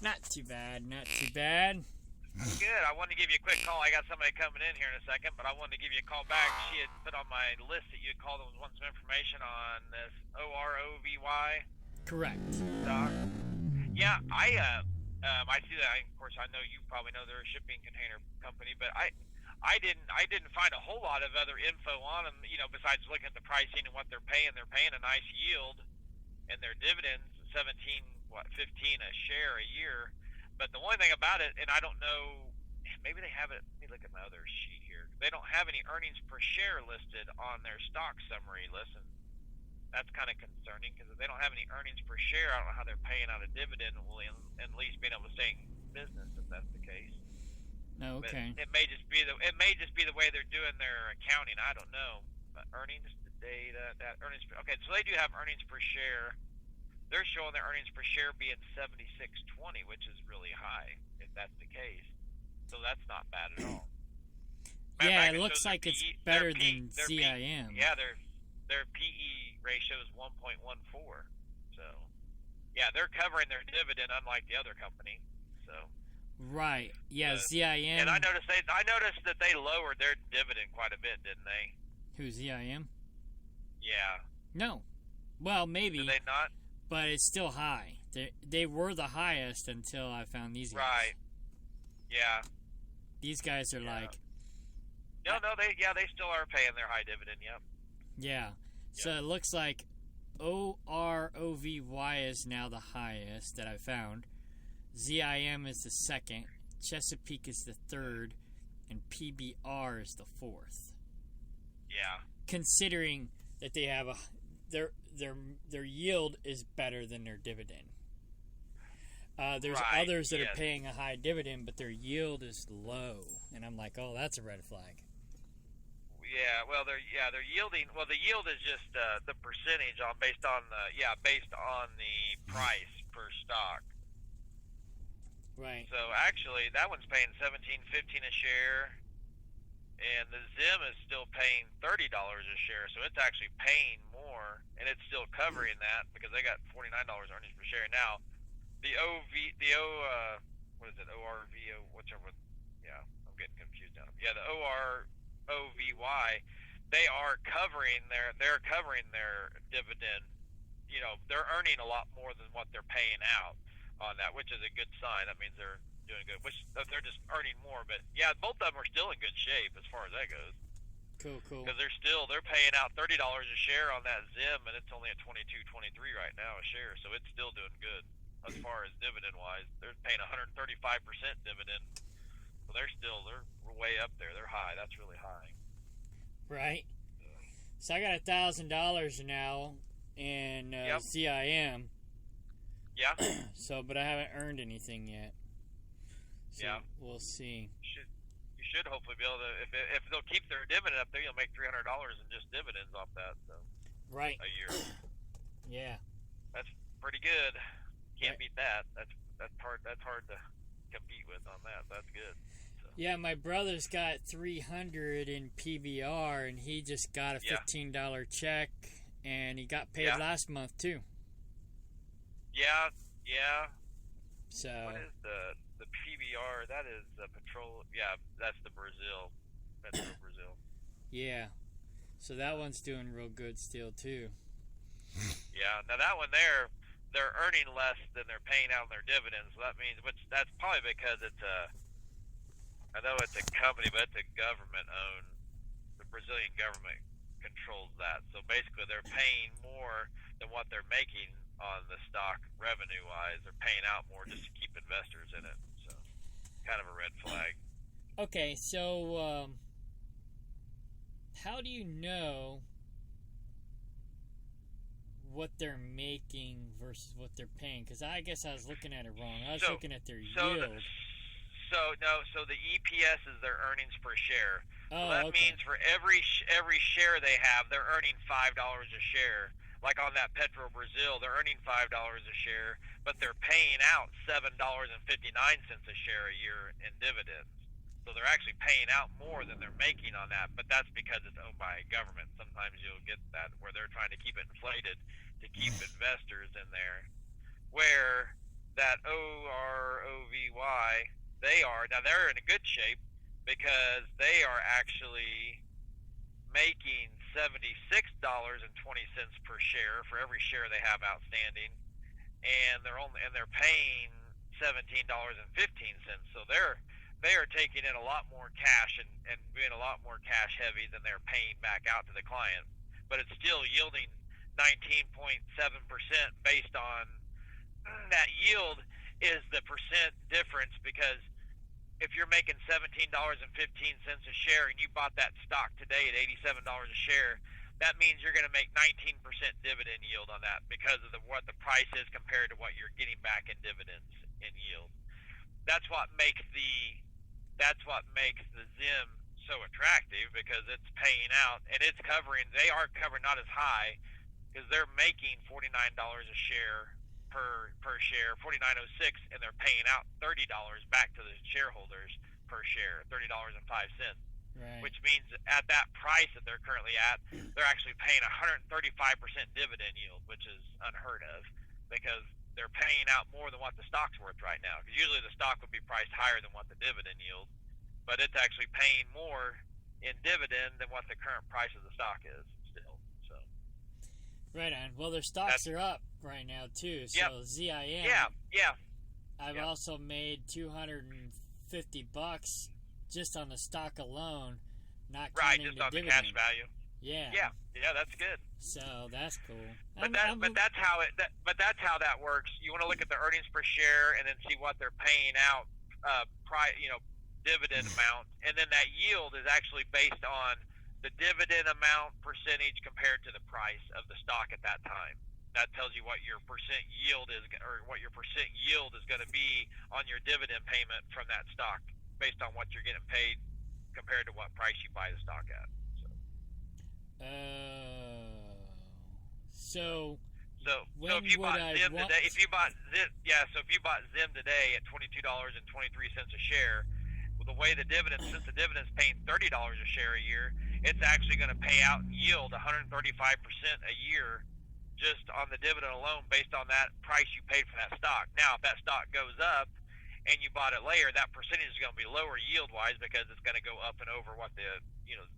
Not too bad, not too bad. Good. I wanted to give you a quick call. I got somebody coming in here in a second, but I wanted to give you a call back. She had put on my list that you had called and wanted some information on this Orovy Correct. stock. Yeah, I see that. Of course, I know you probably know they're a shipping container company, but I didn't find a whole lot of other info on them. You know, besides looking at the pricing and what they're paying. They're paying a nice yield, and their dividends 15 a share a year. But the only thing about it, and I don't know, maybe they have it. Let me look at my other sheet here. They don't have any earnings per share listed on their stock summary list. And that's kind of concerning because if they don't have any earnings per share, I don't know how they're paying out a dividend. Will at least being able to stay in business if that's the case. No, okay. But it may just be the way they're doing their accounting. I don't know. But earnings today, that earnings. Okay, so they do have earnings per share. They're showing their earnings per share being $76.20, which is really high if that's the case. So that's not bad at all. Yeah, it looks like it's better than ZIM. Yeah, their PE ratio is 1.14. So, yeah, they're covering their dividend unlike the other company. So. Right. Yeah, ZIM. And I noticed that they lowered their dividend quite a bit, didn't they? Who, ZIM? Yeah. No. Well, maybe. Did they not? But it's still high. They were the highest until I found these guys. Right. Yeah. These guys are like. No, they still are paying their high dividend. Yep. Yeah. So it looks like OROVY is now the highest that I found. ZIM is the second. Chesapeake is the third, and PBR is the fourth. Yeah. Considering that they have their yield is better than their dividend. There's others that are paying a high dividend, but their yield is low, and I'm like, oh, that's a red flag. Yeah, well, they're yielding. Well, the yield is just the percentage based on the price per stock. Right. So actually, that one's paying $17.15 a share, and the ZIM is still paying $30 a share. So it's actually paying more, and it's still covering that because they got $49 earnings per share now. The ORVO, whichever. Yeah, I'm getting confused now. Yeah, the OROVY, they are covering their dividend. You know, they're earning a lot more than what they're paying out on that, which is a good sign. That means they're doing good. Which they're just earning more. But yeah, both of them are still in good shape as far as that goes. Cool. Because they're paying out $30 a share on that ZIM, and it's only at $22.23 right now a share. So it's still doing good as far as dividend wise. They're paying 135% dividend. So they're way up there. They're high. That's really high. Right. So I got $1,000 now in ZIM. Yeah. So, but I haven't earned anything yet. So yeah. We'll see. You should hopefully be able to, if they'll keep their dividend up there, you'll make $300 in just dividends off that. So. Right. A year. Yeah. That's pretty good. Can't beat that. That's hard to compete with on that. That's good. So. Yeah, my brother's got $300 in PBR, and he just got a $15 check, and he got paid last month too. Yeah. So what is the PBR? That is the Petrol. Yeah, that's the Brazil. Brazil. Yeah. So that one's doing real good still too. Yeah. Now that one they're earning less than they're paying out on their dividends. So that means, that's probably because I know it's a company, but it's a government owned. The Brazilian government controls that. So basically, they're paying more than what they're making on the stock revenue wise. They're paying out more just to keep investors in it. So kind of a red flag. Okay, so how do you know what they're making versus what they're paying? Because I guess I was looking at it wrong. I was looking at their yield. So the EPS is their earnings per share. Oh, so that okay. means for every share they have, they're earning $5 a share. Like on that Petro Brazil, they're earning $5 a share, but they're paying out $7.59 a share a year in dividends. So they're actually paying out more than they're making on that, but that's because it's owned by a government. Sometimes you'll get that where they're trying to keep it inflated to keep investors in there. Where that Orovy, they're in a good shape because they are actually making $76.20 per share for every share they have outstanding, and they're paying $17.15. So they are taking in a lot more cash and being a lot more cash heavy than they're paying back out to the client. But it's still yielding 19.7% based on that yield is the percent difference, because if you're making $17.15 a share and you bought that stock today at $87 a share, that means you're going to make 19% dividend yield on that because of what the price is compared to what you're getting back in dividends in yield. That's what makes the ZIM so attractive, because it's paying out and they are covering not as high because they're making $49 a share per share, $49.06, and they're paying out $30 back to the shareholders per share, $30.05. Right. Which means at that price that they're currently at, they're actually paying 135% dividend yield, which is unheard of, because they're paying out more than what the stock's worth right now. Because usually the stock would be priced higher than what the dividend yield, but it's actually paying more in dividend than what the current price of the stock is still. So. Right on. Well, their stocks are up right now too. So yep. ZIM. Yeah. I've also made $250 just on the stock alone, not counting just the on dividend. The cash value. Yeah, that's good. So that's cool. But that's how that works. You want to look at the earnings per share and then see what they're paying out, dividend amount, and then that yield is actually based on the dividend amount percentage compared to the price of the stock at that time. That tells you what your percent yield is, or what your percent yield is going to be on your dividend payment from that stock, based on what you're getting paid compared to what price you buy the stock at. So if you bought ZIM today, if you bought ZIM today at $22.23 a share, well, the way since the dividend's paying $30 a share a year, it's actually going to pay out and yield 135% a year just on the dividend alone, based on that price you paid for that stock. Now, if that stock goes up and you bought it later, that percentage is going to be lower yield-wise because it's going to go up and over what the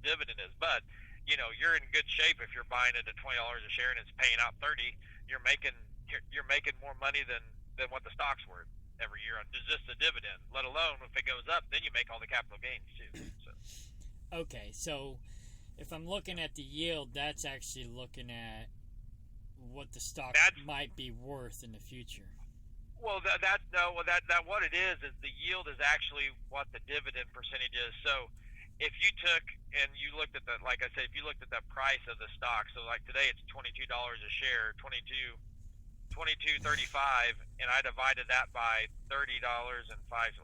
dividend is. But you're in good shape if you're buying it at $20 a share and it's paying out $30. You're making more money than what the stock's worth every year on just the dividend. Let alone if it goes up, then you make all the capital gains too. So. Okay, so if I'm looking at the yield, that's actually looking at what the stock might be worth in the future. Well, what it is the yield is actually what the dividend percentage is. So if you took and you looked at if you looked at the price of the stock, so like today it's $22 a share, $22.35, and I divided that by $30.05.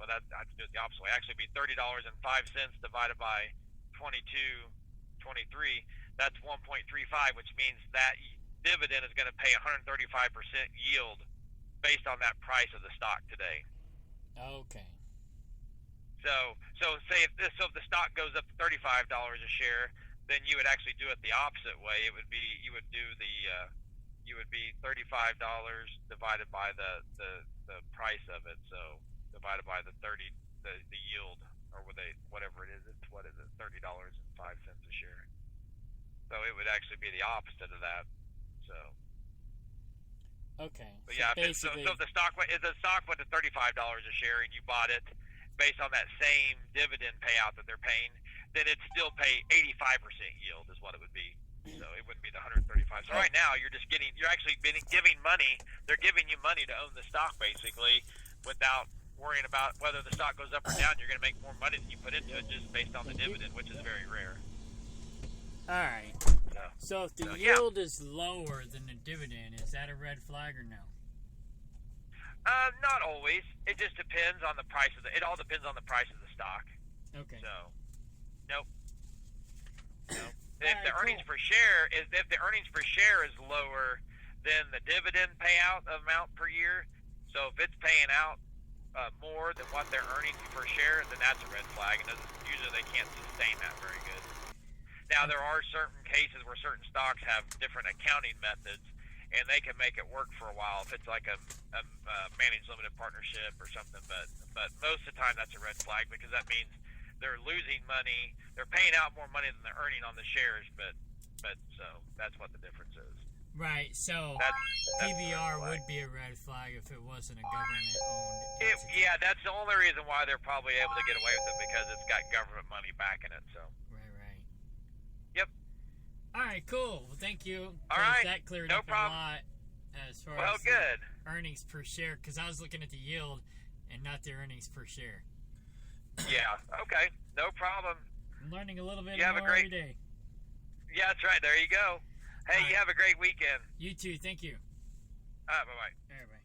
Well, I have to do it the opposite way. Actually, it'd be $30.05 divided by 22.23. That's 1.35, which means that dividend is going to pay 135% yield based on that price of the stock today. Okay. So say if the stock goes up to $35 a share, then you would actually do it the opposite way. It would be you would be $35 divided by the price of it. So divided by the yield, or whatever it is. It's $30.05 a share. So it would actually be the opposite of that. So. Okay. But yeah, so if the stock went to $35 a share and you bought it based on that same dividend payout that they're paying, then it'd still pay 85% yield is what it would be. So it wouldn't be the 135. So right now you're actually giving money. They're giving you money to own the stock basically without worrying about whether the stock goes up or down. You're going to make more money than you put into it just based on the dividend, which is very rare. All right. So if the yield is lower than the dividend, is that a red flag or no? Not always. It just depends on the price of it all depends on the price of the stock. Okay. So, nope. If the earnings per share is lower than the dividend payout amount per year, so if it's paying out more than what their earnings per share, then that's a red flag, and usually they can't sustain that very good. Now, there are certain cases where certain stocks have different accounting methods, and they can make it work for a while if it's like a managed limited partnership or something. But most of the time, that's a red flag because that means they're losing money. They're paying out more money than they're earning on the shares, but so that's what the difference is. Right. So that's PBR would be a red flag if it wasn't a government-owned entity. Yeah, that's the only reason why they're probably able to get away with it because it's got government money backing it. So. Yep. All right, cool. Well, thank you. All right. That cleared up a lot as far as good. Earnings per share, because I was looking at the yield and not the earnings per share. Yeah, okay. No problem. I'm learning a little bit more every day. Yeah, that's right. There you go. Hey, you have a great weekend. You too. Thank you. All right, bye-bye. All right, bye.